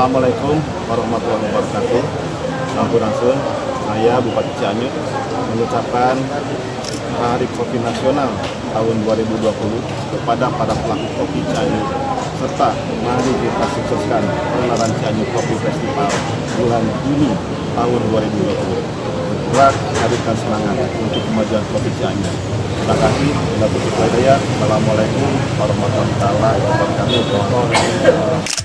Assalamualaikum warahmatullahi wabarakatuh. Sampurasun, saya Bupati Cianjur mengucapkan Hari Kopi Nasional tahun 2020 kepada para pelaku kopi Cianjur, serta mari kita sukseskan gelaran Cianjur Kopi Festival bulan Juni tahun 2020. Bergerak, hadirkan semangat untuk kemajuan kopi Cianjur. Terima kasih. Assalamualaikum warahmatullahi wabarakatuh.